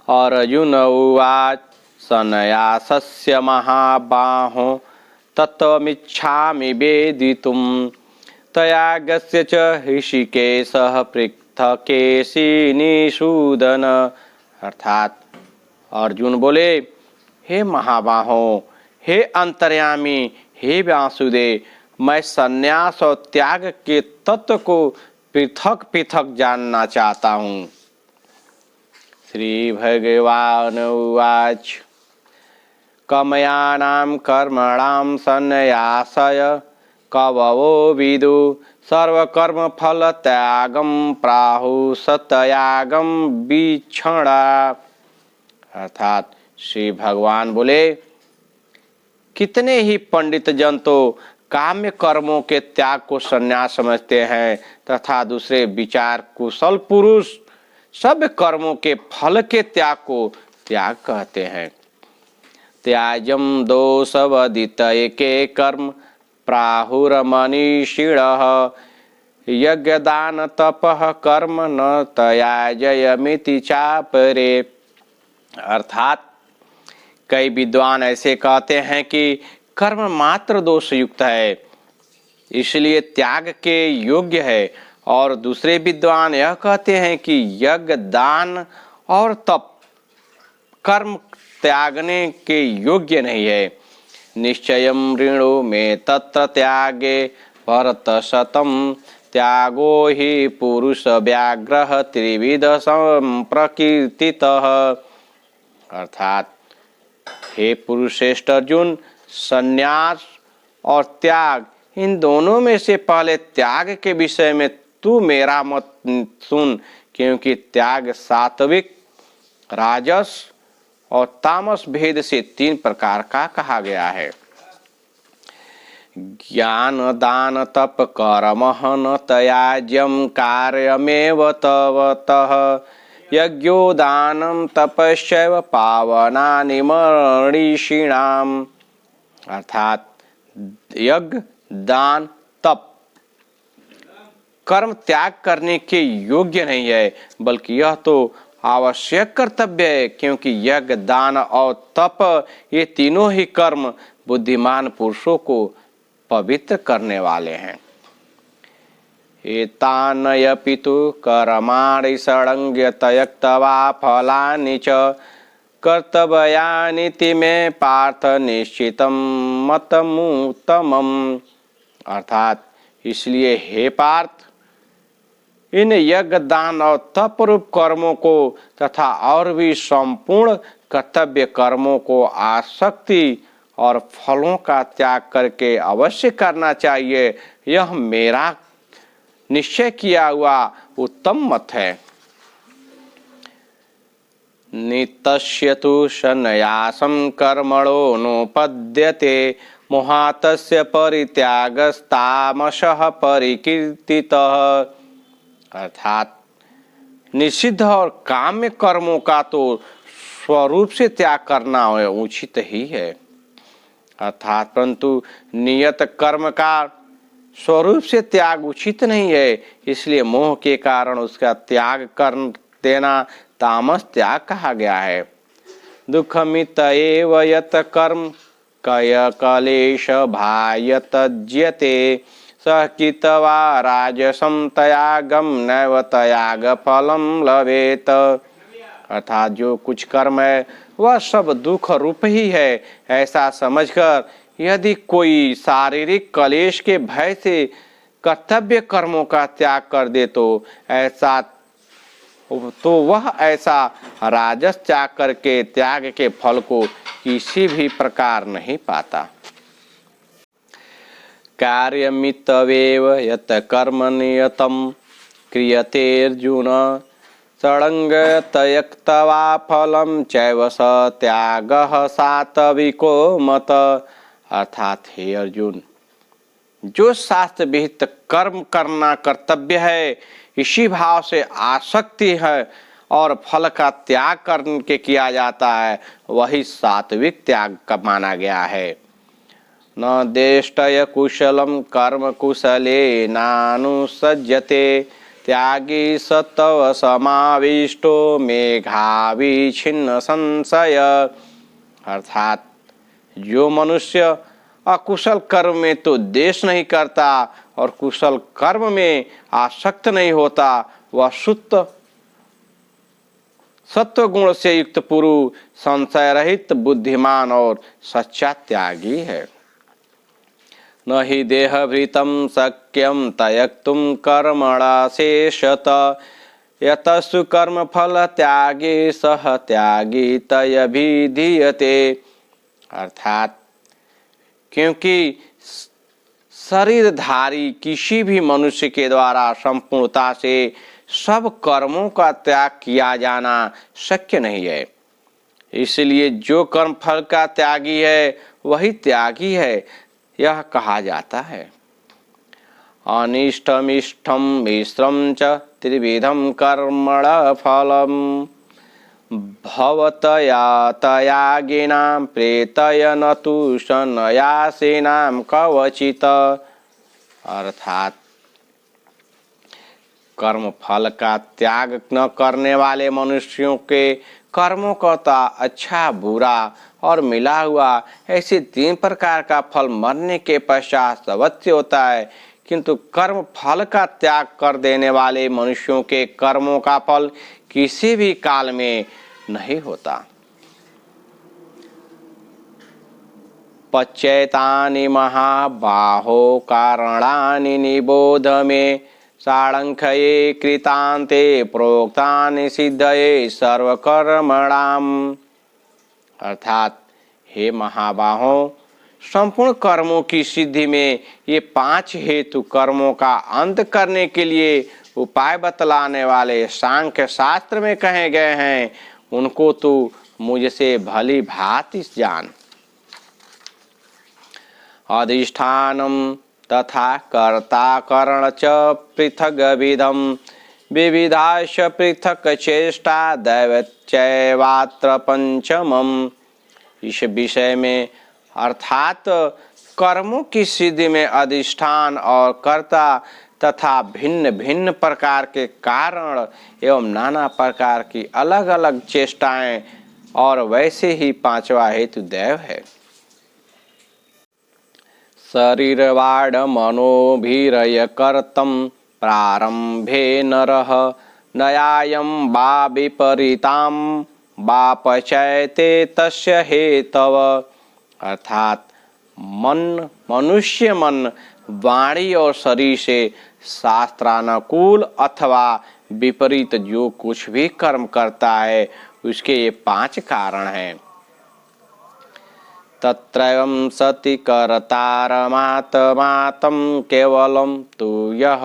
अर्जुन उवाच सन्यासस्य महाबाहो तत्त्वमिच्छामि वेदितुं त्यागस्य च ऋषिकेशः पृथकेशी निषूदन। अर्थात अर्जुन बोले, हे महाबाहो, हे अंतर्यामी, हे व्यासुदेव, मैं संन्यास और त्याग के तत्व को पृथक पृथक जानना चाहता हूँ। श्री भगवान उवाच कमयानां कर्मणां संन्यासय कववो विदु सर्वकर्मफल त्यागं प्राहु सत्यागं विक्षणा। अर्थात श्री भगवान बोले, कितने ही पंडित जन तो काम्य कर्मों के त्याग को संन्यास समझते हैं तथा दूसरे विचार कुशल पुरुष सब कर्मों के फल के त्याग को त्याग कहते हैं। त्याजम दोषवदितये के कर्म प्राहुरमनीषिणः यज्ञदान तपः कर्म न त्याजयमिति चापरे। अर्थात कई विद्वान ऐसे कहते हैं कि कर्म मात्र दोष युक्त है, इसलिए त्याग के योग्य है, और दूसरे विद्वान यह कहते हैं कि यज्ञ दान और तप कर्म त्यागने के योग्य नहीं है। निश्चयं ऋणो में तत्र त्यागे भरत शतम त्यागो हि पुरुष व्याघ्र त्रिविध संप्रकीर्तितः। अर्थात हे पुरुषश्रेष्ठ अर्जुन, संन्यास और त्याग इन दोनों में से पहले त्याग के विषय में तू मेरा मत सुन, क्योंकि त्याग सात्विक, राजस और तामस भेद से 3 प्रकार का कहा गया है। ज्ञान दान तप कर्मः न त्याज्यं कार्यमेव तवतः यज्ञो दानं तपश्चैव पावनानि मनीषिणाम्। अर्थात यज्ञ दान तप कर्म त्याग करने के योग्य नहीं है, बल्कि यह तो आवश्यक कर्तव्य है, क्योंकि यज्ञ दान और तप ये तीनों ही कर्म बुद्धिमान पुरुषों को पवित्र करने वाले हैं। एतान्यपि तु कर्माणि षडङ्ग त्यक्त्वा फलानि च कर्तव्यानिति मे पार्थ निश्चितं मतमुत्तमम्। अर्थात इसलिए हे पार्थ, इन यज्ञ दान और तप रूप कर्मों को तथा और भी संपूर्ण कर्तव्य कर्मों को आसक्ति और फलों का त्याग करके अवश्य करना चाहिए। यह मेरा निश्चय किया हुआ उत्तम मत है। नितस्य तु संन्यासं कर्मणो नोपद्यते मोहातस्य परित्यागस्तामसः परिकीर्तितः। अर्थात निषिद्ध और काम्य कर्मों का तो स्वरूप से त्याग करना उचित ही है, अर्थात परंतु नियत कर्म का स्वरूप से त्याग उचित नहीं है, इसलिए मोह के कारण उसका त्याग कर देना तामस त्याग कहा गया है। दुःखमित एव यत् कर्म कय कलेश भाय त्यज्यते सः कृत्वा राजसं त्यागं नैव त्याग फलं लभेत। अर्थात जो कुछ कर्म है वह सब दुख रूप ही है, ऐसा समझकर यदि कोई शारीरिक कलेश के भय से कर्तव्य कर्मों का त्याग कर दे तो वह ऐसा राजस त्याग करके त्याग के फल को किसी भी प्रकार नहीं पाता। कार्यमितवेव यत् कर्म नियतं क्रियते अर्जुन षडङ्ग त्यक्त्वा फलं चैव स त्यागः सात्विको मत। अर्थात हे अर्जुन, जो शास्त्र विहित कर्म करना कर्तव्य है, इसी भाव से आसक्ति है और फल का त्याग करके किया जाता है, वही सात्विक त्याग का माना गया है। न देष्टय कुशलम कर्म कुशले नानुसज्जते त्यागी सत्व समाविष्टो मेघाविछिन्न संशय। अर्थात जो मनुष्य अकुशल कर्म में तो द्वेष नहीं करता और कुशल कर्म में आसक्त नहीं होता, वह शुद्ध सत्व गुण से युक्त पुरुष संशय रहित बुद्धिमान और सच्चा त्यागी है। न हि देहभृतं शक्यं त्यक्तुं कर्मणा शेषत यतस्तु कर्मफल त्यागे सह त्यागी तयभिधीयते। अर्थात क्योंकि शरीरधारी किसी भी मनुष्य के द्वारा संपूर्णता से सब कर्मों का त्याग किया जाना शक्य नहीं है, इसलिए जो कर्म फल का त्यागी है वही त्यागी है यह कहा जाता है। अनिष्टमिष्टम मिश्रम च त्रिविधम कर्मण फलम भवतया तयागिनां प्रेतय न तु सन्यासिनां कवचित। अर्थात कर्म फल का त्याग न करने वाले मनुष्यों के कर्मों का अच्छा बुरा और मिला हुआ ऐसे 3 प्रकार का फल मरने के पश्चात अवश्य होता है, किंतु कर्म फल का त्याग कर देने वाले मनुष्यों के कर्मों का फल किसी भी काल में नहीं होता। पच्यैतानि महाबाहो कारणानि निबोध मे साळंख्ये कृतान्ते प्रोक्तानि सिद्धये सर्वकर्मणाम्। अर्थात हे महाबाहों, संपूर्ण कर्मों की सिद्धि में ये 5 हेतु कर्मों का अंत करने के लिए उपाय बतलाने वाले सांख्य शास्त्र में कहे गए हैं, उनको तू मुझसे भली भांति जान। अधिष्ठानम तथा कर्ता करण च पृथग विधम विविधाश पृथक चेष्टा दैवत्यवात्र पंचमम। इस विषय में अर्थात कर्मों की सिद्धि में अधिष्ठान और कर्ता तथा भिन्न भिन्न प्रकार के कारण एवं नाना प्रकार की अलग अलग चेष्टाएं और वैसे ही 5वां हेतु दैव है। शरीरवाड मनोभिरय कर्तम प्रारंभे नरः नयायं वा विपरीतां वा पचयते तस्य हेतव। अर्थात मनुष्य मन वाणी और शरीर से शास्त्रानुकूल अथवा विपरीत जो कुछ भी कर्म करता है उसके ये 5 कारण हैं। तत्रैवं सति कर्तारमात्मातं केवलं तु यः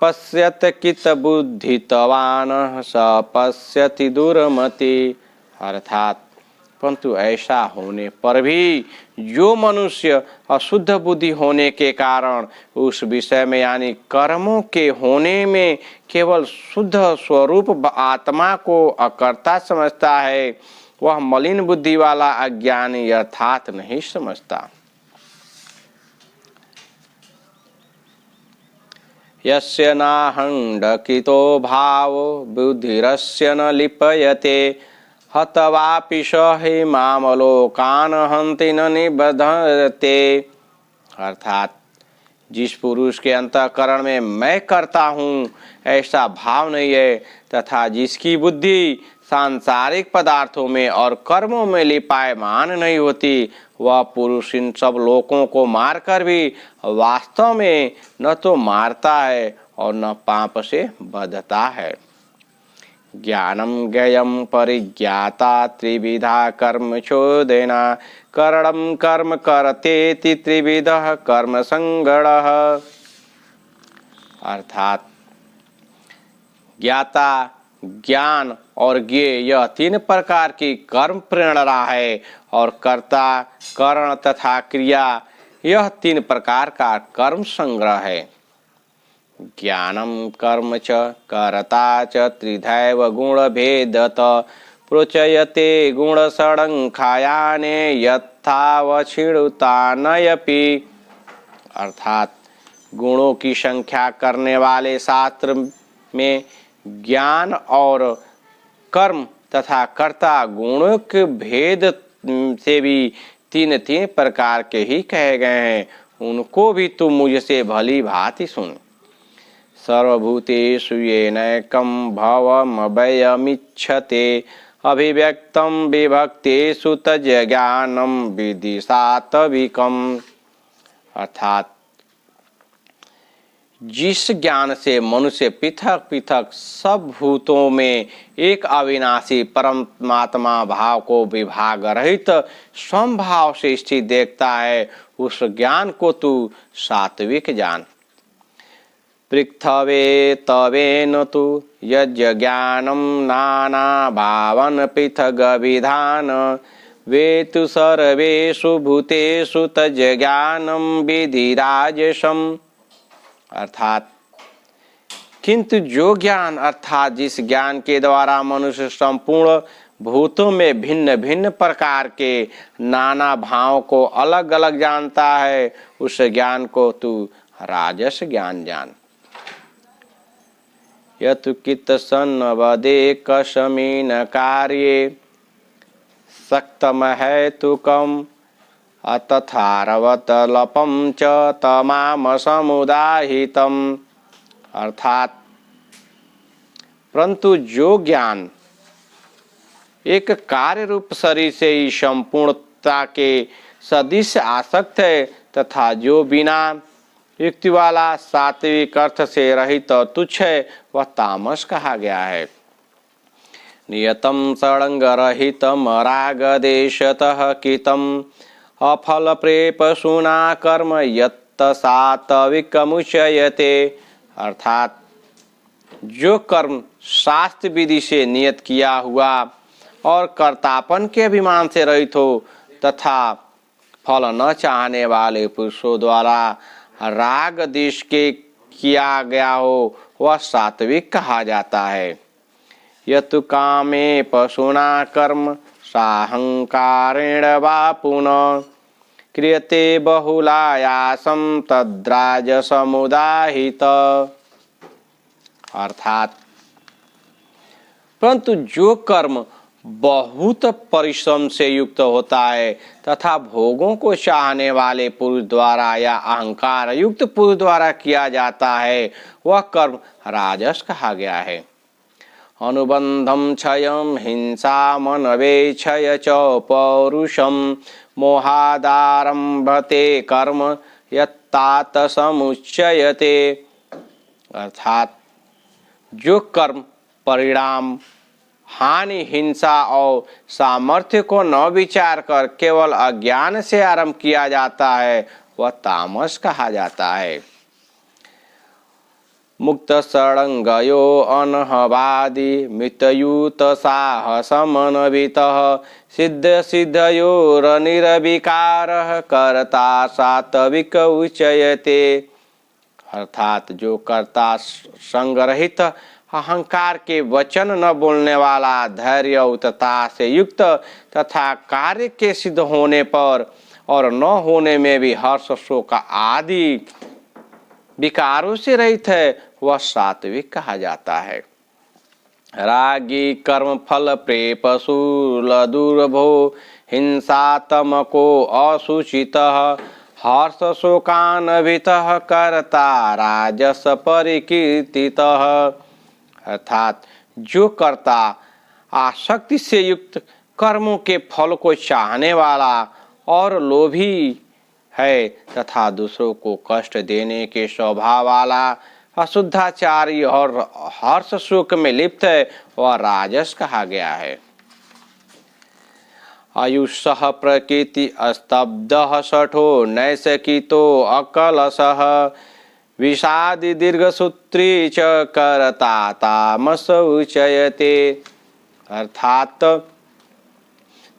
पश्यत कित बुद्धितवान स पश्यति दुर्मति। अर्थात परंतु ऐसा होने पर भी जो मनुष्य अशुद्ध बुद्धि होने के कारण उस विषय में यानी कर्मों के होने में केवल शुद्ध स्वरूप आत्मा को अकर्ता समझता है, वह मलिन बुद्धि वाला अज्ञानी यथार्थ नहीं समझता। यस्य नाहंडकितो भावो बुद्धिरस्य न लिप्यते हतवापि स हि मामलोकान् हन्ति न निबध्यते। अर्थात जिस पुरुष के अंतःकरण में मैं करता हूँ ऐसा भाव नहीं है तथा जिसकी बुद्धि सांसारिक पदार्थों में और कर्मों में लिपायमान नहीं होती, वह पुरुष इन सब लोकों को मारकर भी वास्तव में न तो मारता है और न पाप से बंधता है। ज्ञानम ज्ञेयं परिज्ञाता त्रिविधा कर्म चोदना करणं कर्म करतेति त्रिविधः कर्म संगणः। अर्थात ज्ञाता, ज्ञान और ज्ञेय यह 3 प्रकार की कर्म प्रेरणा है और कर्ता, करण तथा क्रिया यह 3 प्रकार का कर्म संग्रह है। ज्ञानम कर्म च कर्ता च त्रिधैव गुण भेदत प्रोचयते गुण षडंखायाने यथावच्छिन्नतानयपि। अर्थात गुणों की संख्या करने वाले शास्त्र में ज्ञान और कर्म तथा कर्ता गुणों के भेद से भी तीन तीन प्रकार के ही कहे गए हैं, उनको भी तू मुझसे भली भांति सुन। सर्वभूतेषु येनैकं भवमभयमिच्छते अभिव्यक्तं विभक्तेषु तज्ज्ञानं विद्धि सात्विकम्। अर्थात जिस ज्ञान से मनुष्य पृथक पृथक सब भूतों में एक अविनाशी परमात्मा भाव को विभाग रहित स्वभाव से स्थित देखता है, उस ज्ञान को तू सात्विक जान। पृथ्वे तवेन तु यज्ञानं नाना भावन पृथग विधान वेतु सर्वेषु भूतेषु तज्ज्ञानं विधि राजसम्। अर्थात किंतु जो ज्ञान अर्थात जिस ज्ञान के द्वारा मनुष्य संपूर्ण भूतों में भिन्न भिन्न प्रकार के नाना भाव को अलग अलग जानता है, उस ज्ञान को तू राजस ज्ञान जान। यतु कित सन्नवदे कशमीन कार्ये सक्तम हेतुकम् अतथारवत लपम च तमाम समुदाहितम्। अर्थात परंतु जो ज्ञान एक कार्य रूप शरीर से ही संपूर्णता के सदृश आसक्त है तथा जो बिना युक्ति वाला सात्विक अर्थ से रहित और तुच्छ है, वह तामस कहा गया है। नियतम सड़ंग रहितम राग देशतः कितम अफल प्रेपशूना कर्म यत्त सात्विकमुच्यते। अर्थात जो कर्म शास्त्र विधि से नियत किया हुआ और कर्तापन के अभिमान से रहित हो तथा फल न चाहने वाले पुरुषों द्वारा राग देश के किया गया हो, वह सात्विक कहा जाता है। यतु कामे पशुना कर्म साहंकारेण वा पुनः क्रियते बहुलायासम तद्राजसमुदाहित। अर्थात परंतु जो कर्म बहुत परिश्रम से युक्त होता है तथा भोगों को चाहने वाले पुरुष द्वारा या अहंकार युक्त पुरुष द्वारा किया जाता है, वह कर्म राजस कहा गया है। अनुबंधम क्षयम हिंसा मनवेक्षय च पौरुषम मोहादारंभते कर्म यत्तात समुच्यते। अर्थात जो कर्म परिणाम हानि हिंसा और सामर्थ्य को न विचार कर केवल अज्ञान से आरंभ किया जाता है, वह तामस कहा जाता है। मुक्त सड़ंगयो अनहवादी मृतयुत साहसमनवितः सिद्ध सिद्धयोरनिर्विकारः कर्ता सात्विक उच्यते। अर्थात जो कर्ता संगरहित अहंकार के वचन न बोलने वाला, धैर्य उतता से युक्त तथा कार्य के सिद्ध होने पर और न होने में भी हर्ष शोक आदि विकारों से रहित है, वह सात्विक कहा जाता है। रागी कर्म फल प्रेपशूल दुर्भो हिंसात्मको असूचितः हर्ष शोकान्वितः कर्ता राजस परिकीर्तितः। अर्थात जो कर्ता आसक्ति से युक्त कर्मों के फल को चाहने वाला और लोभी है तथा दूसरों को कष्ट देने के स्वभाव वाला, अशुद्धाचारी और हर्ष शोक में लिप्त है, वह राजस कहा गया है। आयुषः प्रकृति अस्तब्धः शठो नैसकितो अकलशः विषादि दीर्घसूत्री च कर्ता तामस उच्यते। अर्थात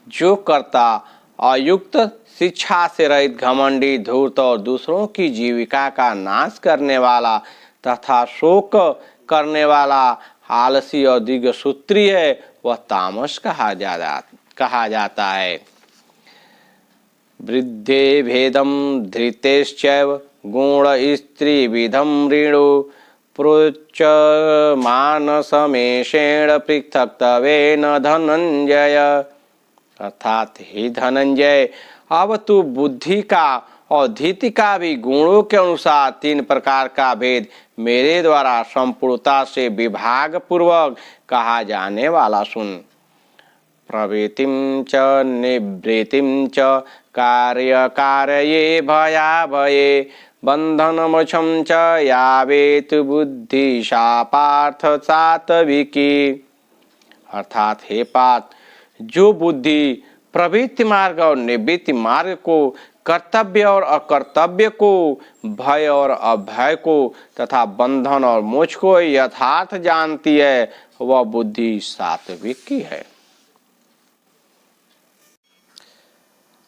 जो कर्ता अयुक्त शिक्षा से रहित घमंडी धूर्त और दूसरों की जीविका का नाश करने वाला तथा शोक करने वाला आलसी और दीर्घसूत्री है, वह तामस कहा जाता है। वृद्धे भेदम धृतेश्चैव गुण स्त्री विधम ऋणु प्रोच्च मानसमेषेण पृथक्तवेन धनंजय। अर्थात हे धनंजय, अब तू बुद्धि का और धीति का भी गुणों के अनुसार 3 प्रकार का भेद मेरे द्वारा संपूर्णता से विभाग पूर्वक कहा जाने वाला सुन। प्रवृत्तिं च निवृत्तिं च कार्य कारये भया भये बंधनमोक्षं च यावेत बुद्धि सा पार्थ सात्विकी। अर्थात हे पार्थ, जो बुद्धि प्रवृत्ति मार्ग और निवृत्ति मार्ग को, कर्तव्य और अकर्तव्य को, भय और अभय को तथा बंधन और मोक्ष को यथार्थ जानती है, वह बुद्धि सात्विक की है।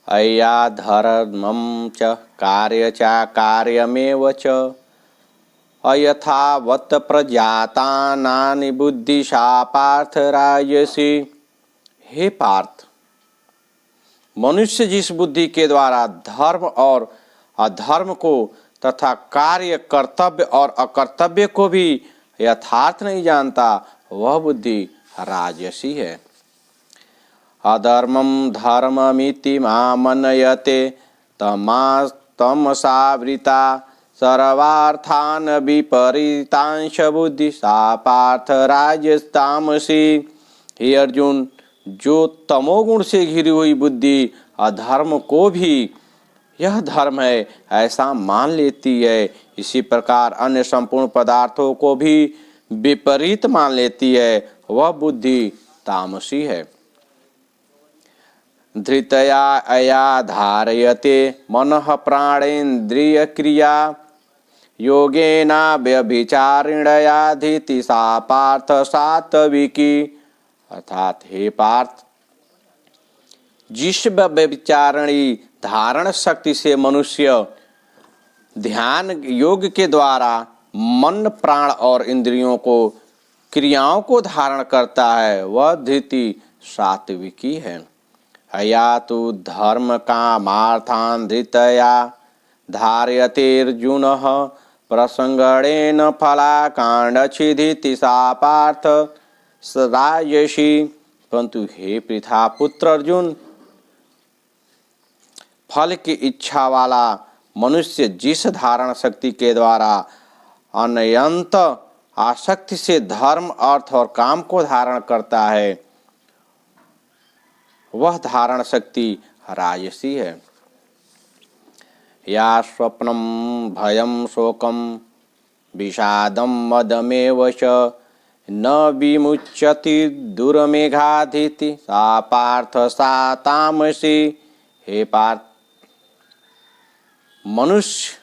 अय्या धर्मं च कार्य च कार्यमेव च अयथावत् प्रजातानानि बुद्धिशा पार्थ राजसी। हे पार्थ, मनुष्य जिस बुद्धि के द्वारा धर्म और अधर्म को तथा कार्य, कर्तव्य और अकर्तव्य को भी यथार्थ नहीं जानता, वह बुद्धि राजसी है। अधर्मं धर्ममिति मामनयते तमसावृता सर्वार्थान् विपरीतांश बुद्धि सा पार्थ राजस्तामसी। हे अर्जुन, जो तमोगुण से घिरी हुई बुद्धि अधर्म को भी यह धर्म है ऐसा मान लेती है, इसी प्रकार अन्य संपूर्ण पदार्थों को भी विपरीत मान लेती है, वह बुद्धि तामसी है। धृतया अया धारयते मनः प्राणेन्द्रिय क्रिया योगेना व्यभिचारिणया धीति सा पार्थ सात्विकी। अर्थात हे पार्थ, जिस व्यभिचारिणी धारण शक्ति से मनुष्य ध्यान योग के द्वारा मन, प्राण और इंद्रियों को, क्रियाओं को धारण करता है, वह धृति सात्विकी है। अया तु धर्म कामार्थान् धृतया धारयतेऽर्जुनः प्रसंगणेन फलाकांडच्छिधीति सा पार्थ राजसी। परंतु हे पृथा पुत्र अर्जुन, फल की इच्छा वाला मनुष्य जिस धारण शक्ति के द्वारा अनंत आसक्ति से धर्म, अर्थ और काम को धारण करता है, वह धारण शक्ति राजसी है। या स्वप्नम भयम शोकम विषादम मदमेव च न विमुच्यति दुर्मेघाधीति सा पार्थ सा तामसी। हे पार्थ, मनुष्य,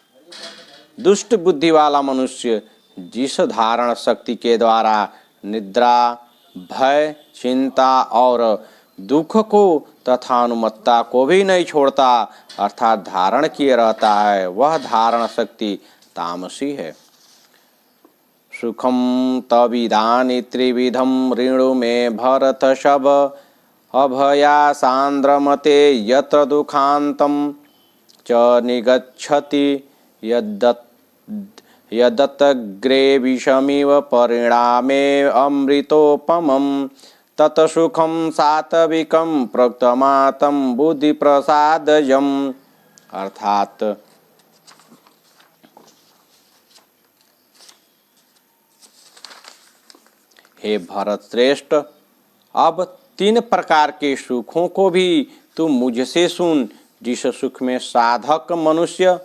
दुष्ट बुद्धि वाला मनुष्य जिस धारण शक्ति के द्वारा निद्रा, भय, चिंता और दुख को तथा अनुमत्ता को भी नहीं छोड़ता, अर्थात धारण किए रहता है, वह धारण शक्ति तामसी है। सुखम तविदानि त्रिविधम ऋणु में भरत शब अभया सांद्रमते यत्र दुखांतम च निगच्छति यदतग्रे विषमिव परिणामे अमृतोपमं तत्सुखम सात्विकम प्रक्तमातं बुद्धि प्रसादजम। अर्थात हे भरत श्रेष्ठ, अब 3 प्रकार के सुखों को भी तुम मुझसे सुन। जिस सुख में साधक मनुष्य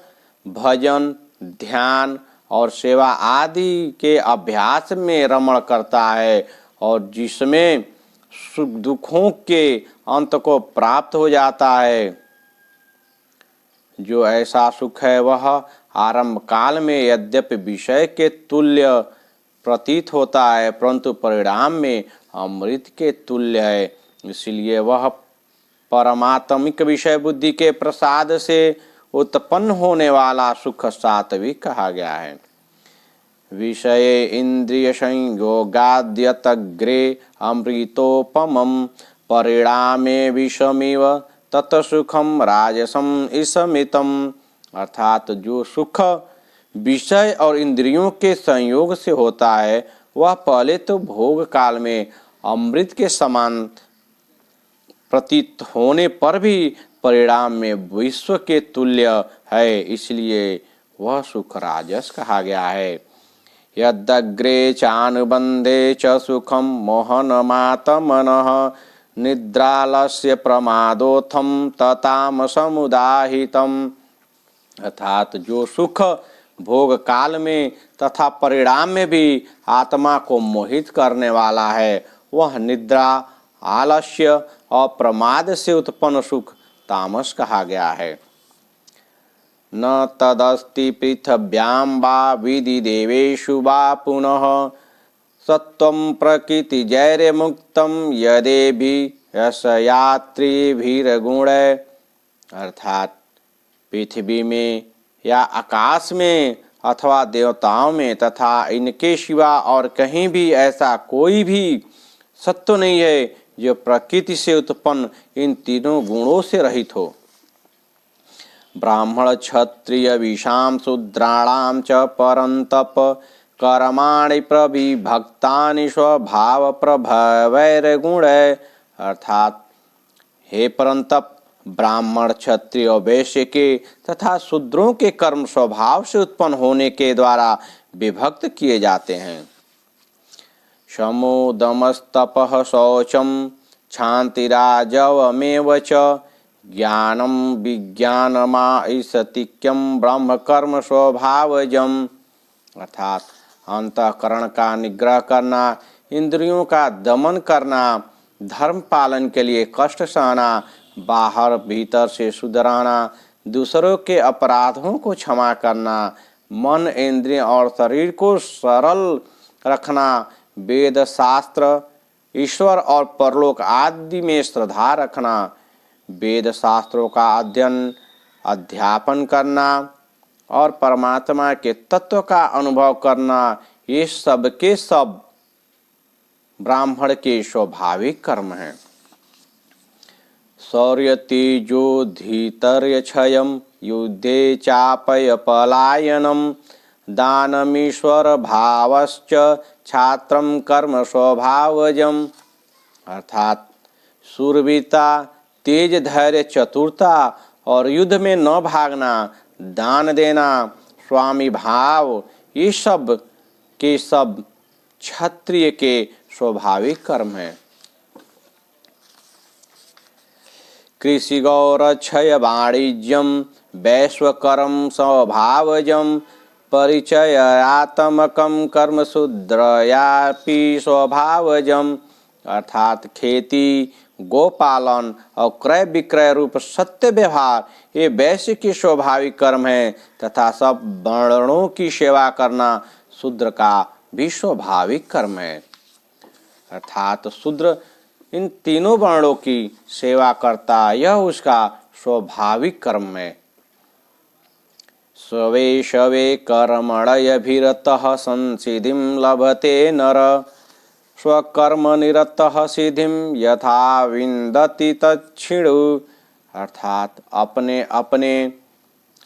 भजन, ध्यान और सेवा आदि के अभ्यास में रमण करता है और जिसमें सुख दुखों के अंत को प्राप्त हो जाता है, जो ऐसा सुख है वह आरंभ काल में यद्यपि विषय के तुल्य प्रतीत होता है, परंतु परिणाम में अमृत के तुल्य है। इसलिए वह परमात्मिक विषय बुद्धि के प्रसाद से उत्पन्न होने वाला सुख सात्विक कहा गया है। विषये इंद्रिय संयोगाद्यतग्रे अमृतोपमं परिणामे विषमिव तत्सुखम राजसम इसमितम्। अर्थात जो सुख विषय और इंद्रियों के संयोग से होता है वह पहले तो भोग काल में अमृत के समान प्रतीत होने पर भी परिणाम में विश्व के तुल्य है, इसलिए वह सुख राजस कहा गया है। यदग्रे चानुबंधे च सुखम मोहनमात्मनः निद्रालस्य प्रमादोत्थम ततामसमुदाहितम। अर्थात जो सुख भोग काल में तथा परिणाम में भी आत्मा को मोहित करने वाला है वह निद्रा, आलस्य और प्रमाद से उत्पन्न सुख तामस कहा गया है। न तदस्ति पृथिव्यां वा विधि देवेषु वा पुनः सत्वं प्रकृति जैर्य मुक्तम यदेभि यशयात्रिभिर्गुण। अर्थात पृथ्वी में या आकाश में अथवा देवताओं में तथा इनके सिवा और कहीं भी ऐसा कोई भी सत्व नहीं है जो प्रकृति से उत्पन्न इन तीनों गुणों से रहित हो। ब्राह्मण क्षत्रिय विषाम शूद्राणाम च परंतप कर्माणि प्रविभक्तानि स्वभाव प्रभवैर्गुण। अर्थात हे परंतप ब्राह्मण क्षत्रिय वैश्य के तथा शूद्रों के कर्म स्वभाव से उत्पन्न होने के द्वारा विभक्त किए जाते हैं। शमो दमस्तपः शौचम क्षान्तिराजवमेव च ज्ञानम विज्ञानमाइसतिक्यम ब्रह्म कर्म स्वभावजम। अर्थात अंतःकरण का निग्रह करना, इंद्रियों का दमन करना, धर्म पालन के लिए कष्ट सहना, बाहर भीतर से सुधराना, दूसरों के अपराधों को क्षमा करना, मन इंद्रिय और शरीर को सरल रखना, वेद शास्त्र, ईश्वर और परलोक आदि में श्रद्धा रखना, वेद शास्त्रों का अध्ययन अध्यापन करना और परमात्मा के तत्व का अनुभव करना, ये सब के सब ब्राह्मण के स्वाभाविक कर्म हैं। शौर्य तेजो धीतर्य क्षयम युद्धे चापय पलायनम दानमीश्वर भावश्च छात्रम कर्म स्वभावजम। अर्थात शूरवीरता, तेज, धैर्य, चतुरता और युद्ध में न भागना, दान देना, स्वामी भाव, ये सब के सब क्षत्रिय के स्वाभाविक कर्म हैं। कृषि गौरक्षय वाणिज्यम वैश्वकर्म स्वभावजम परिचयात्मकम कर्म शूद्रयापि स्वभावजम। अर्थात खेती, गोपालन और क्रय विक्रय रूप सत्य व्यवहार ये वैश्य के स्वाभाविक कर्म हैं तथा सब वर्णों की सेवा करना शूद्र का भी स्वाभाविक कर्म है। अर्थात शूद्र इन तीनों वर्णों की सेवा करता, यह उसका स्वाभाविक कर्म है। स्वे शवे कर्मणयभिरतः संसिद्धिं लभते नर स्वकर्म निरतः सिद्धिं यथा विन्दति तच्छिणु। अर्थात अपने अपने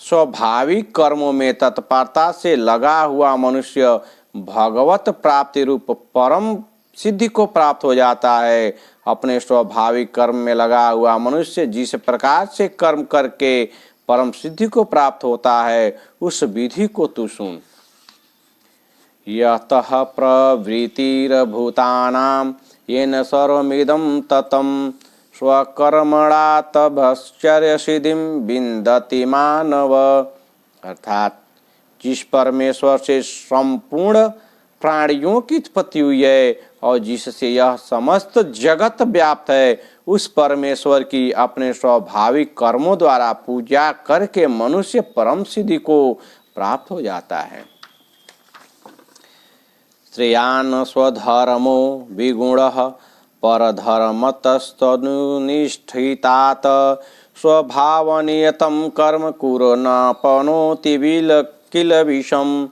स्वाभाविक कर्मों में तत्परता से लगा हुआ मनुष्य भगवत प्राप्ति रूप परम सिद्धि को प्राप्त हो जाता है। अपने स्वाभाविक कर्म में लगा हुआ मनुष्य जिस प्रकार से कर्म करके परम सिद्धि को प्राप्त होता है उस विधि को तू सुन। यतः प्रवृत्तिर्भूतानां येन सर्वमिदं ततं स्वकर्मणा तभश्चर्य सिद्धिं विन्दति मानव। अर्थात जिस परमेश्वर से संपूर्ण प्राणियों की उत्पत्ति हुई है और जिससे यह समस्त जगत व्याप्त है उस परमेश्वर की अपने स्वाभाविक कर्मों द्वारा पूजा करके मनुष्य परम सिद्धि को प्राप्त हो जाता है। श्रेयान् स्वधर्मो विगुणः परधर्मतस्तनुनिष्ठितात् स्वभावनियतं कर्म कुरु न पनोति किल विषम।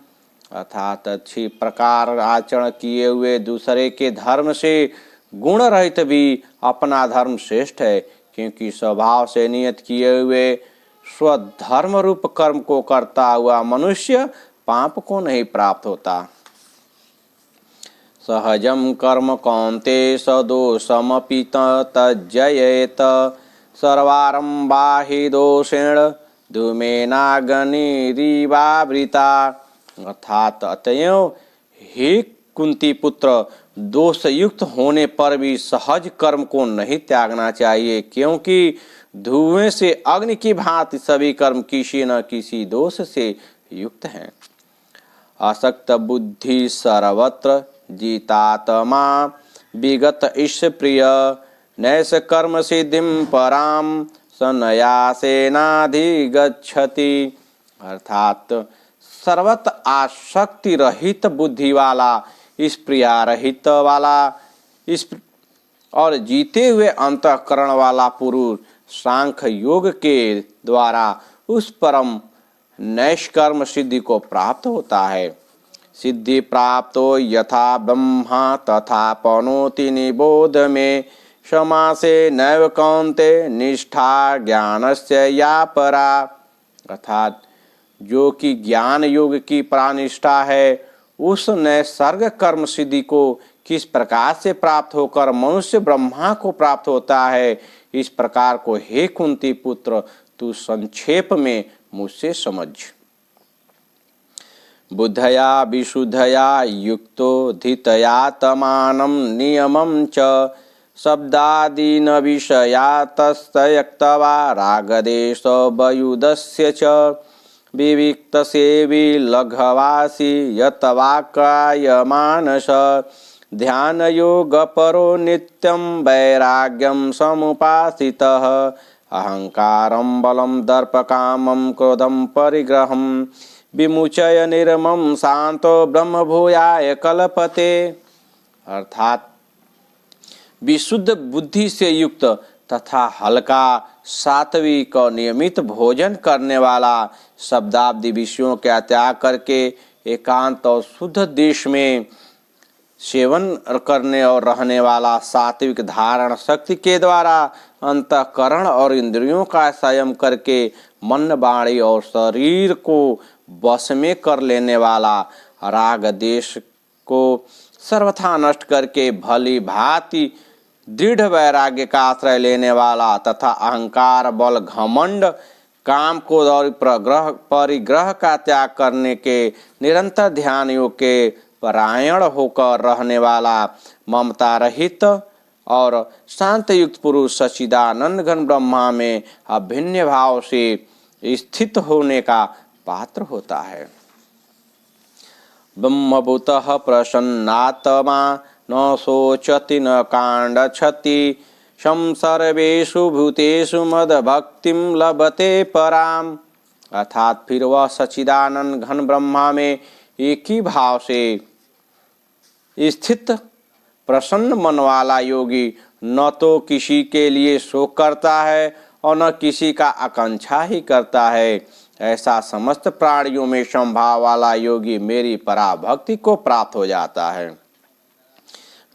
अर्थात अच्छी प्रकार आचरण किए हुए दूसरे के धर्म से गुण रहित भी अपना धर्म श्रेष्ठ है, क्योंकि स्वभाव से नियत किए हुए स्वधर्म रूप कर्म को करता हुआ मनुष्य पाप को नहीं प्राप्त होता। सहजम कर्म कौन्तेय सदोषमपि तज्जयेत सर्वारम्भा हि दोषेण धूमेनाग्निरिवावृता। अर्थात अतएव हे कुंती पुत्र, दोष युक्त होने पर भी सहज कर्म को नहीं त्यागना चाहिए, क्योंकि धुएं से अग्नि की भांति सभी कर्म किसी न किसी दोष से युक्त हैं। असक्त बुद्धि सर्वत्र जितात्मा विगत ईश प्रिय नैष कर्म सिद्धिम पराम सन्यासेनाधिगच्छति। अर्थात सर्वत्र आसक्ति रहित बुद्धि वाला, इस प्रिया रहित वाला, इस और जीते हुए अंतःकरण वाला पुरुष सांख्य योग के द्वारा उस परम नैष्कर्म सिद्धि को प्राप्त होता है। सिद्धि प्राप्तो यथा ब्रह्मा तथा पनोति निबोध में समासे नैव कौन्ते निष्ठा ज्ञानस्य या परा। अर्थात जो कि ज्ञान योग की प्रानिष्ठा है, उस नैसर्ग कर्म सिद्धि को किस प्रकार से प्राप्त होकर मनुष्य ब्रह्मा को प्राप्त होता है, इस प्रकार को हे कुंती पुत्र तू संक्षेप में मुझसे समझ। बुद्धया विशुद्धया युक्तो धितयात्मानं नियमं च शब्दादीन विषया तस्तयक्त्वा रागदेश वयुदस्य च विविक्त सेवी लघवासी यतवाकाय मानस ध्यान योग परो नित्यं वैराग्यं समुपासितः अहंकारं बलं दर्पकामं क्रोधं परिग्रहं विमुचय निर्मम शांतो ब्रह्म भूयाय कल्पते। अर्थात विशुद्ध बुद्धि से युक्त तथा हल्का सात्विक और नियमित भोजन करने वाला, शब्दादि विषयों का त्याग करके एकांत और शुद्ध देश में सेवन करने और रहने वाला, सात्विक धारण शक्ति के द्वारा अंतःकरण और इंद्रियों का संयम करके मन वाणी और शरीर को वश में कर लेने वाला, राग देश को सर्वथा नष्ट करके भली भांति दृढ़ वैराग्य का आश्रय लेने वाला तथा अहंकार बल घमंड काम को और परिग्रह का त्याग करने के निरंतर ध्यान योग के परायण होकर रहने वाला, ममता रहित और शांत युक्त पुरुष सच्चिदानंद घन ब्रह्मा में अभिन्न भाव से स्थित होने का पात्र होता है। ब्रह्मभूतः प्रसन्नात्मा न शोचति न कांडछति सर्वेषु भूतेषु मद भक्तिं लभते पराम। अर्थात फिर वह सच्चिदानंद घन ब्रह्मा में एक ही भाव से स्थित प्रसन्न मन वाला योगी न तो किसी के लिए शोक करता है और न किसी का आकांक्षा ही करता है, ऐसा समस्त प्राणियों में समभाव वाला योगी मेरी पराभक्ति को प्राप्त हो जाता है।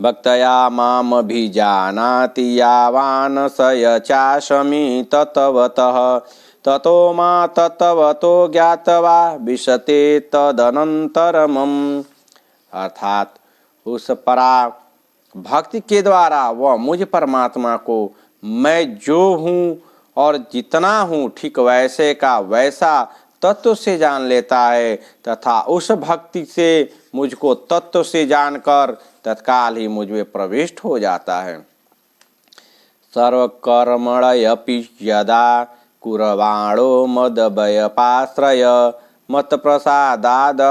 भक्तया माम अभिजानाति यावान स यचाशमि ततवतः ततो मा ततवतो ज्ञात्वा विशते तदनंतरमम्। अर्थात उस परा भक्ति के द्वारा वह मुझ परमात्मा को मैं जो हूँ और जितना हूँ ठीक वैसे का वैसा तत्व से जान लेता है तथा उस भक्ति से मुझको तत्व से जानकर तत्काल ही मुझ में प्रविष्ट हो जाता है। सर्वकर्मण्यपि यदा कुर्वाणो मदभयपाश्रय मत प्रसादादवापनोति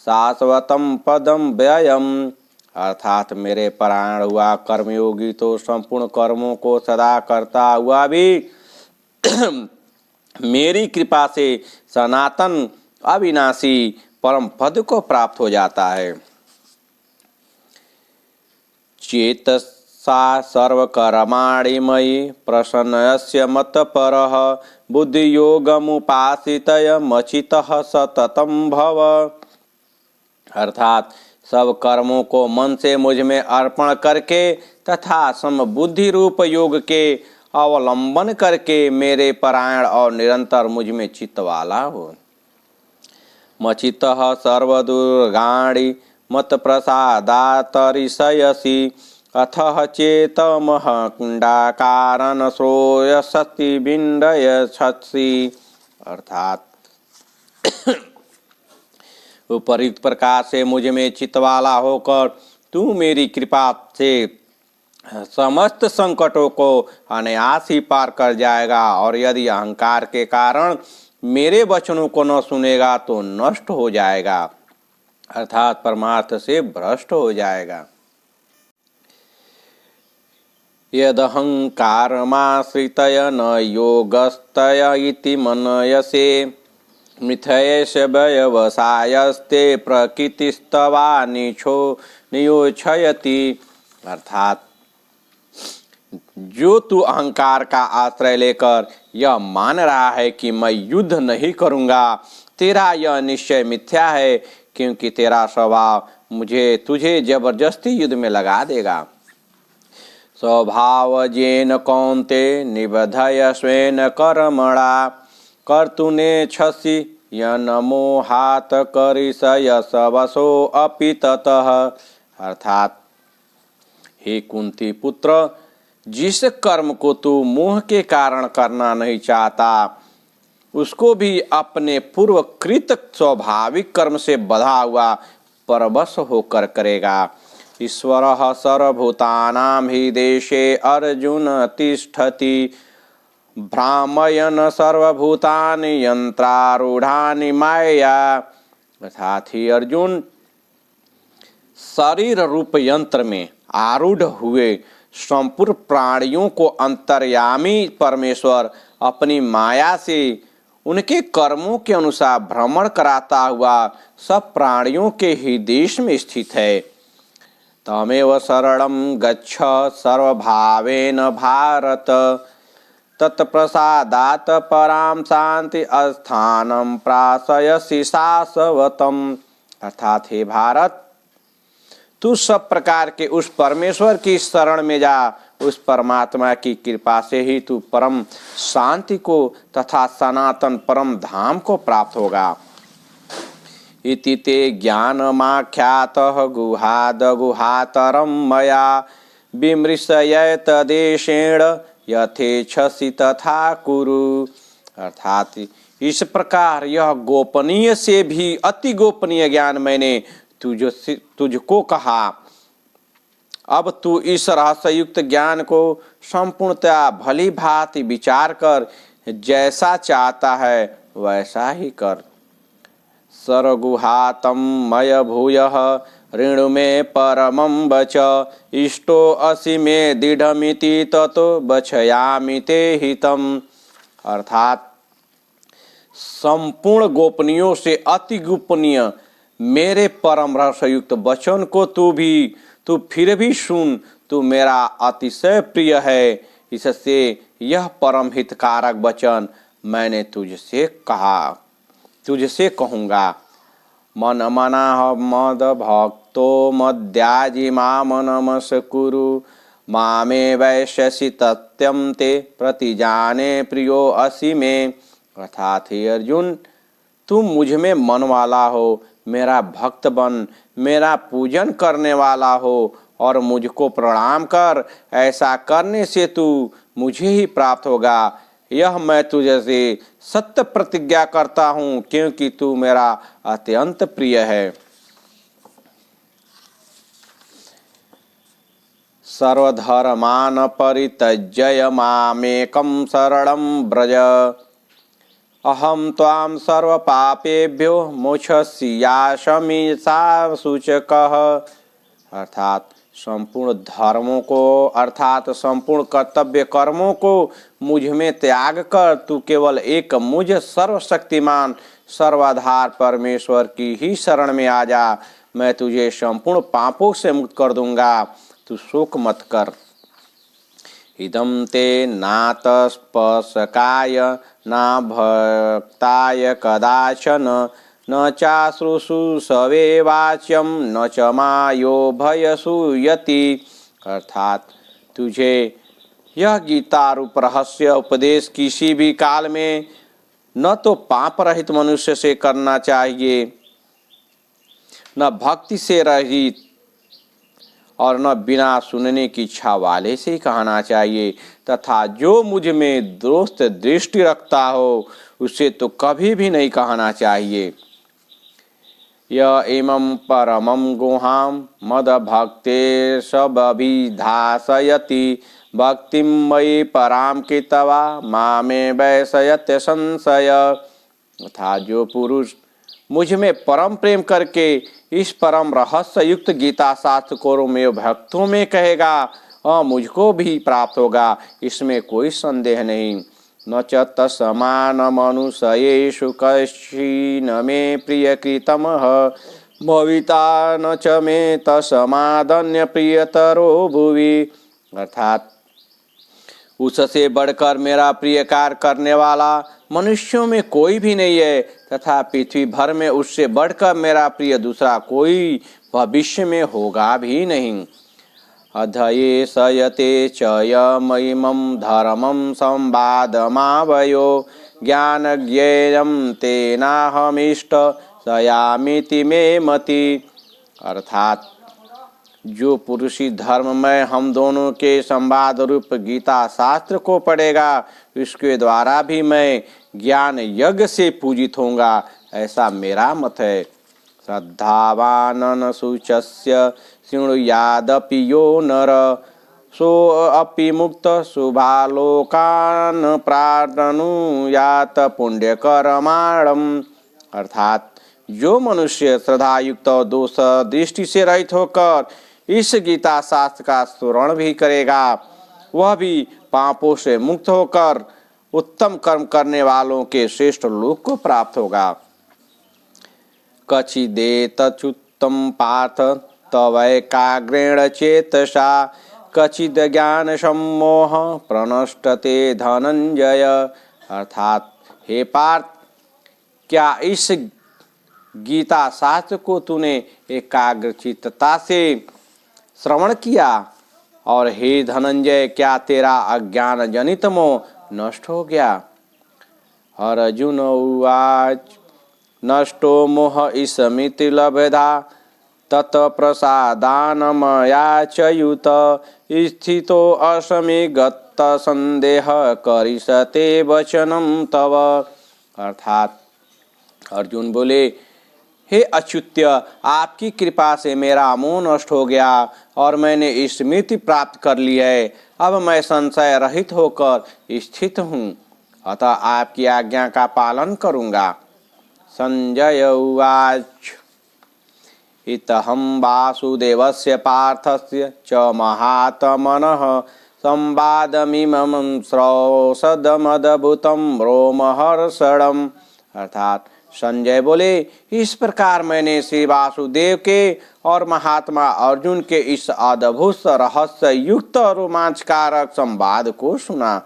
शाश्वतं पदं व्ययम्। अर्थात मेरे परायण हुआ कर्मयोगी तो संपूर्ण कर्मों को सदा करता हुआ भी मेरी कृपा से सनातन अविनाशी परम पद को प्राप्त हो जाता है। चेतसा सर्वकर्माणि मयि प्रसन्नस्य मत्परः बुद्धियोगमुपासितय मचितः सततं भव। अर्थात सब कर्मों को मन से मुझ में अर्पण करके तथा समबुद्धि रूप योग के अवलंबन करके मेरे परायण और निरंतर मुझ में चित्त वाला हो। मचित्तः सर्वदुर्गाणि मत प्रसादातरिषयसि अथः चेतमः कुंडाकारन श्रोयसति बिंडयसि। अर्थात उपरिक्त प्रकार से मुझ में चित्त वाला होकर तू मेरी कृपा से समस्त संकटों को अनायास ही पार कर जाएगा, और यदि अहंकार के कारण मेरे वचनों को न सुनेगा तो नष्ट हो जाएगा, अर्थात परमार्थ से भ्रष्ट हो जाएगा। यदहंकारमाश्रितय न योगस्तय इति मनयसे मिथयेश व्यवसायस्ते प्रकृतिस्तवा नियोछयति। अर्थात जो तू अहंकार का आश्रय लेकर यह मान रहा है कि मैं युद्ध नहीं करूंगा, तेरा यह निश्चय मिथ्या है, क्योंकि तेरा स्वभाव तुझे जबरदस्ती युद्ध में लगा देगा। स्वभावजेन कौन्ते निबधय स्वेन कर्मणा कर्तुनेच्छसि यन्मोहात् करिष्यसि अपि ततः। अर्थात हे कुंती पुत्र, जिस कर्म को तू मोह के कारण करना नहीं चाहता उसको भी अपने पूर्वकृत स्वाभाविक कर्म से बधा हुआ परवश होकर करेगा। ईश्वरः सर्वभूतानां हि देशे अर्जुन तिष्ठति भ्रामयन् सर्वभूतानि यंत्रारूढ़ानि माया। अर्थात ही अर्जुन, शरीर रूप यंत्र में आरूढ़ हुए संपूर्ण प्राणियों को अंतर्यामी परमेश्वर अपनी माया से उनके कर्मों के अनुसार भ्रमण कराता हुआ सब प्राणियों के ही देश में स्थित है। तमेव शरणं गच्छ सर्वभावेन भारत तत्प्रसादात् परां शांति अस्थानं प्राशयसि शाश्वतम्। अर्थात हे भारत, तू सब प्रकार के उस परमेश्वर की शरण में जा, उस परमात्मा की कृपा से ही तू परम शांति को तथा सनातन परम धाम को प्राप्त होगा। इति ते ज्ञानमाख्यातः गुहाद गुहातरं मया विमृशयत देशेण यथेच्छसि तथा कुरु। अर्थात इस प्रकार यह गोपनीय से भी अति गोपनीय ज्ञान मैंने तुझको कहा। अब तू इस रहस्ययुक्त ज्ञान को संपूर्णतया भली भांति विचार कर जैसा चाहता है वैसा ही कर। सर्वगुहातं मय भूयः ऋणु मे परमं वच इष्टो असि मे दृढ़मिति ततो वचयामि ते हितम्। अर्थात संपूर्ण गोपनीयों से अति गोपनीय मेरे परम रहस्ययुक्त वचन को तू फिर भी सुन। तू मेरा अतिशय प्रिय है, इससे यह परम हितकारक वचन मैंने तुझसे कहूँगा। मन मनाह मद भक्तो मद्याजी माम नमस्कुरु मामे वैश्यसि तत्यं ते प्रतिजाने प्रियो असि मे। अर्थात हे अर्जुन, तुम मुझ में मन वाला हो, मेरा भक्त बन, मेरा पूजन करने वाला हो और मुझको प्रणाम कर। ऐसा करने से तू मुझे ही प्राप्त होगा। यह मैं तुझे से सत्य प्रतिज्ञा करता हूँ, क्योंकि तू मेरा अत्यंत प्रिय है। सर्वधर्मान परित्यज्य मामेकं शरणं व्रज अहम त्वां सर्व पापेभ्यो मोक्षयिष्यामि सूचकः। अर्थात संपूर्ण धर्मों को अर्थात संपूर्ण कर्तव्य कर्मों को मुझ में त्याग कर तू केवल एक मुझ सर्वशक्तिमान सर्वाधार परमेश्वर की ही शरण में आ जा। मैं तुझे संपूर्ण पापों से मुक्त कर दूंगा, तू शोक मत कर। इदं ते नातस्पशकाय ना भक्ताय कदाचन न चाश्रुषु सवे वाच्यम न च मायो भयसूयति। अर्थात तुझे यह गीता रूप रहस्य उपदेश किसी भी काल में न तो पाप रहित मनुष्य से करना चाहिए, न भक्ति से रहित, और न बिना सुनने की इच्छा वाले से कहना चाहिए, तथा जो मुझ में दोस्त दृष्टि रखता हो उसे तो कभी भी नहीं कहना चाहिए। यह इमं परमं गुहां मद भक्ते सबभिधासयति भक्तिं मयि पराम कृत्वा मामे वैसयत्य संशय। तथा जो पुरुष मुझ में परम प्रेम करके इस परम रहस्य युक्त गीता शास्त्र को मेरे भक्तों में कहेगा, मुझको भी प्राप्त होगा, इसमें कोई संदेह नहीं। न च तत्समानमनुशयेषु कश्चिन मे प्रियकृतमः भविता न च मे तत्समादन्य प्रियतरो भुवि। अर्थात उससे बढ़कर मेरा प्रिय कार्य करने वाला मनुष्यों में कोई भी नहीं है, तथा पृथ्वी भर में उससे बढ़कर मेरा प्रिय दूसरा कोई भविष्य में होगा भी नहीं। अधये सयते च यमइमं धर्मं संवादमावयो ज्ञानज्ञेयं तेनाहमिष्ट सयामिति मे मति। अर्थात जो पुरुष धर्म में हम दोनों के संवाद रूप गीता शास्त्र को पढ़ेगा, इसके द्वारा भी मैं ज्ञान यज्ञ से पूजित होऊंगा, ऐसा मेरा मत है। श्रद्धावानन शुचस्य शृणुयादपि यो नर सोऽपि मुक्त शुभालोकान् प्राप्नुयात् पुण्यकर्माणम्। अर्थात जो मनुष्य श्रद्धा युक्त और दोष दृष्टि से रहित होकर इस गीता शास्त्र का स्मरण भी करेगा, वह भी पापों से मुक्त होकर उत्तम कर्म करने वालों के श्रेष्ठ लोक को प्राप्त होगा। कचिदेतच्युत्तम पार्थ तवैकाग्रेण चेतसा कचिद ज्ञान सम्मोह प्रणष्टते धनंजय। अर्थात हे पार्थ, क्या इस गीता शास्त्र को तूने एकाग्रचित्तता से श्रवण किया? और हे धनंजय, क्या तेरा अज्ञान जनित मोह नष्ट हो गया? अर्जुन उवाच नष्टो मोह इसमिति लभेदा तत्प्रसादान मया च्युत स्थितो असमि गत संदेह करिष्यते वचनम तव। अर्थात अर्जुन बोले, हे अच्युत्य, आपकी कृपा से मेरा मोह नष्ट हो गया और मैंने स्मृति प्राप्त कर ली है। अब मैं संशय रहित होकर स्थित हूँ, अतः आपकी आज्ञा का पालन करूँगा। संजय उवाच इतहं वासुदेवस्य पार्थस्य च महात्मनः संवादमिमं श्रौषधमद्भुतं रोमहर्षणम्। अर्थात संजय बोले, इस प्रकार मैंने श्री वासुदेव के और महात्मा अर्जुन के इस अद्भुत रहस्य युक्त रोमांचकारक संवाद को सुना।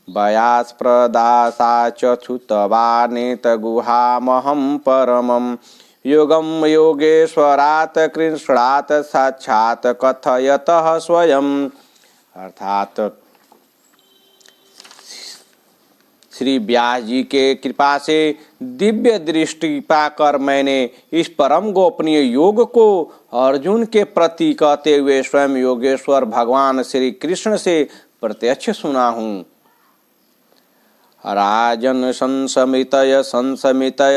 बयास प्रदासा चुतवानेत गुहामहं परमं योगम योगेश्वरात् कृष्णात् साक्षात् कथयतः स्वयं। अर्थात श्री व्यास जी के कृपा से दिव्य दृष्टि पाकर मैंने इस परम गोपनीय योग को अर्जुन के प्रति कहते हुए स्वयं योगेश्वर भगवान श्री कृष्ण से प्रत्यक्ष सुना हूँ। राजन संसमितय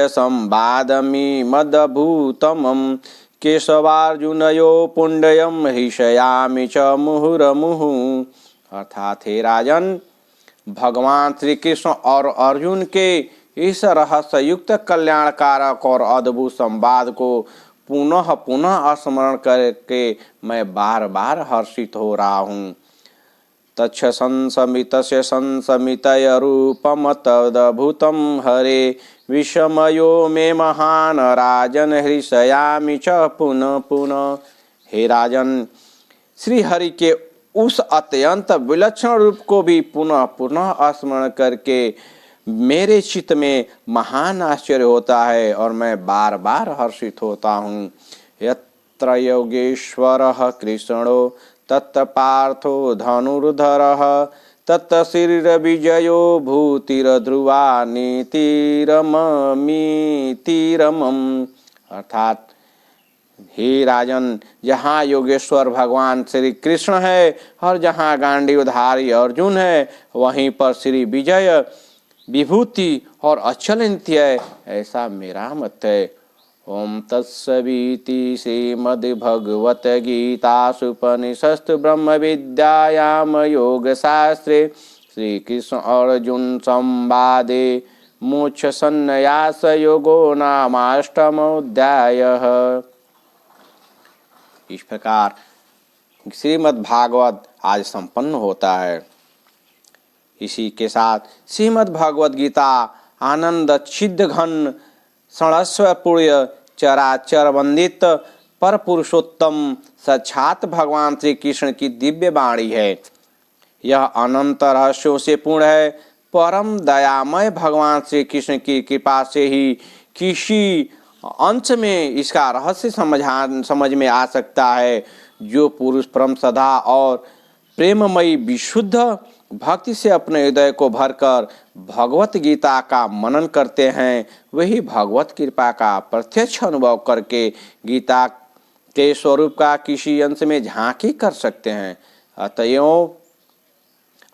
संवादमि मदभूतमं केशवार्जुनयो पुण्यम हिषयामि च मुहुर्मुहुः। अर्थात हे राजन, भगवान श्री कृष्ण और अर्जुन के इस रहस्य युक्त कल्याणकारक और अद्भुत संवाद को पुनः पुनः स्मरण करके मैं बार बार हर्षित हो रहा हूँ। तच्छ संसमितस्य संसमितय रूपम तदभूतं हरे विषमयो मे महान राजन हृषयामि च पुनः पुनः। हे राजन, श्री हरि के उस अत्यंत विलक्षण रूप को भी पुनः पुनः स्मरण करके मेरे चित्त में महान आश्चर्य होता है और मैं बार बार हर्षित होता हूँ। यत्र योगेश्वरः कृष्णो तत्र पार्थो धनुर्धरः तत्तशिरविजयो भूतिरध्रुवा नीतिरममीतिरमम्। अर्थात हे राजन, जहाँ योगेश्वर भगवान श्री कृष्ण है और जहाँ गांडीवधारी अर्जुन है, वहीं पर श्री विजय, विभूति और अचल नित्य है, ऐसा मेरा मत है। ओम तत्सविति श्रीमद्भगवद्गीतासूपनिषत्सु ब्रह्म विद्यायाम योग शास्त्रे श्री कृष्ण अर्जुन संवादे मोक्ष संन्यास योगो नामाष्टमोऽध्यायः। इस प्रकार श्रीमद् भागवत आज संपन्न होता है। इसी के साथ श्रीमद् भागवत गीता आनंद छिद्द घन षणस्व पुण्य चराचर वंदित पर पुरुषोत्तम साक्षात भगवान श्री कृष्ण की दिव्य वाणी है। यह अनंत रहस्यों से पूर्ण है। परम दयामय भगवान श्री कृष्ण की कृपा से ही किसी अंश में इसका रहस्य समझ में आ सकता है। जो पुरुष परम सदा और प्रेममयी विशुद्ध भक्ति से अपने हृदय को भरकर भगवत गीता का मनन करते हैं, वही भगवत कृपा का प्रत्यक्ष अनुभव करके गीता के स्वरूप का किसी अंश में झांकी कर सकते हैं। अतएव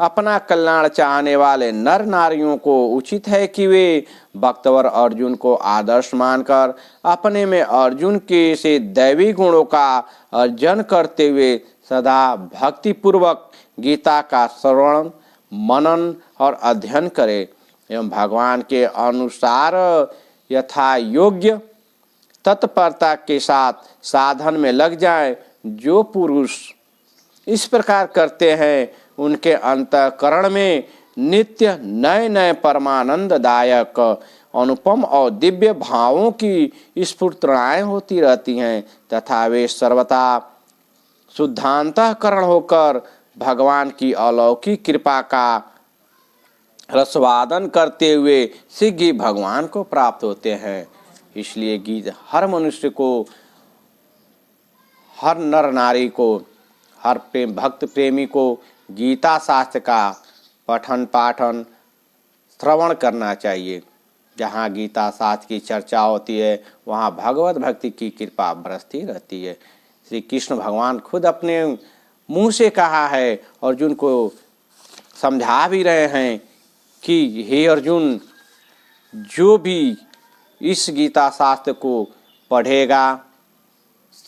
अपना कल्याण चाहने वाले नर नारियों को उचित है कि वे भक्तवर अर्जुन को आदर्श मानकर अपने में अर्जुन के से दैवी गुणों का अर्जन करते हुए सदा भक्ति पूर्वक गीता का श्रवण, मनन और अध्ययन करें एवं भगवान के अनुसार यथा योग्य तत्परता के साथ साधन में लग जाएं। जो पुरुष इस प्रकार करते हैं, उनके अंतःकरण में नित्य नए नए परमानंददायक अनुपम और दिव्य भावों की स्फुरणाएं होती रहती हैं तथा वे सर्वथा शुद्धांतःकरण होकर भगवान की अलौकिक कृपा का रसवादन करते हुए शीघ्र भगवान को प्राप्त होते हैं। इसलिए गीत हर मनुष्य को, हर नर नारी को, हर भक्त प्रेमी को गीता शास्त्र का पठन पाठन श्रवण करना चाहिए। जहाँ गीता शास्त्र की चर्चा होती है, वहाँ भगवत भक्ति की कृपा बरसती रहती है। श्री कृष्ण भगवान खुद अपने मुंह से कहा है, अर्जुन को समझा भी रहे हैं कि हे अर्जुन, जो भी इस गीता शास्त्र को पढ़ेगा,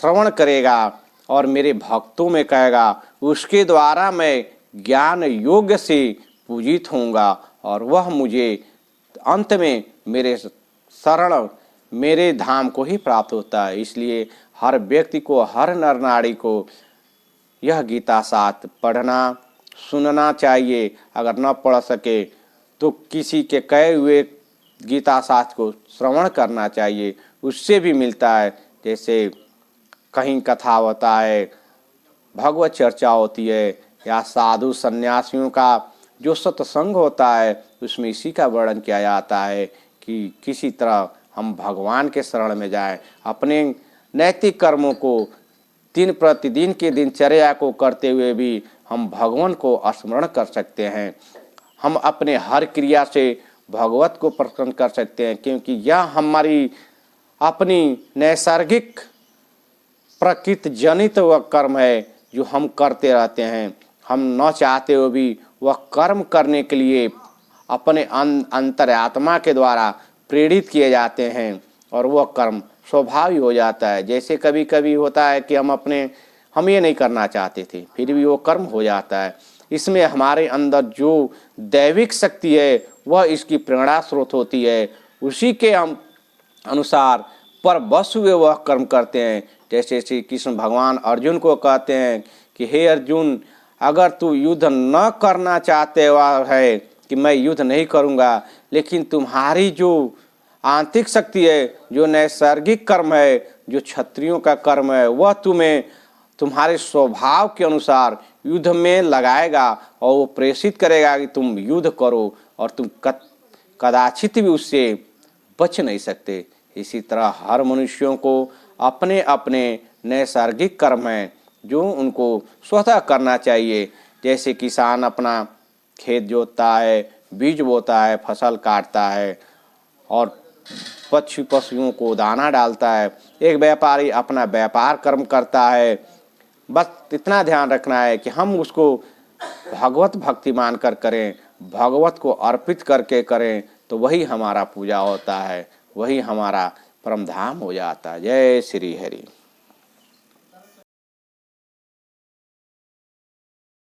श्रवण करेगा और मेरे भक्तों में कहेगा, उसके द्वारा मैं ज्ञान योग्य से पूजित होऊंगा और वह मुझे अंत में मेरे शरण, मेरे धाम को ही प्राप्त होता है। इसलिए हर व्यक्ति को, हर नर नारी को यह गीता शास्त्र पढ़ना, सुनना चाहिए। अगर न पढ़ सके तो किसी के कहे हुए गीता शास्त्र को श्रवण करना चाहिए, उससे भी मिलता है। जैसे कहीं कथा होता है, भगवत चर्चा होती है, या साधु सन्यासियों का जो सत्संग होता है, उसमें इसी का वर्णन किया जाता है कि किसी तरह हम भगवान के शरण में जाएं, अपने नैतिक कर्मों को दिन प्रतिदिन के दिनचर्या को करते हुए भी हम भगवान को स्मरण कर सकते हैं। हम अपने हर क्रिया से भगवत को प्रसन्न कर सकते हैं, क्योंकि यह हमारी अपनी नैसर्गिक प्रकृति जनित वह कर्म है जो हम करते रहते हैं। हम न चाहते हुए भी वह कर्म करने के लिए अपने अंतरात्मा के द्वारा प्रेरित किए जाते हैं और वह कर्म स्वभावी हो जाता है। जैसे कभी कभी होता है कि हम ये नहीं करना चाहते थे, फिर भी वो कर्म हो जाता है। इसमें हमारे अंदर जो दैविक शक्ति है वह इसकी प्रेरणा स्रोत होती है, उसी के हम अनुसार पर बस हुए वह कर्म करते हैं। जैसे श्री कृष्ण भगवान अर्जुन को कहते हैं कि हे अर्जुन, अगर तू युद्ध न करना चाहते हुआ है कि मैं युद्ध नहीं करूँगा, लेकिन तुम्हारी जो आंतरिक शक्ति है, जो नैसर्गिक कर्म है, जो क्षत्रियों का कर्म है, वह तुम्हें तुम्हारे स्वभाव के अनुसार युद्ध में लगाएगा और वो प्रेषित करेगा कि तुम युद्ध करो, और तुम कदाचित भी उससे बच नहीं सकते। इसी तरह हर मनुष्यों को अपने अपने नैसर्गिक कर्म हैं जो उनको स्वतः करना चाहिए। जैसे किसान अपना खेत जोतता है, बीज बोता है, फसल काटता है और पशुओं को दाना डालता है। एक व्यापारी अपना व्यापार कर्म करता है। बस इतना ध्यान रखना है कि हम उसको भगवत भक्ति मानकर करें, भगवत को अर्पित करके करें, तो वही हमारा पूजा होता है, वही हमारा परम धाम हो जाता है। जय श्री हरि।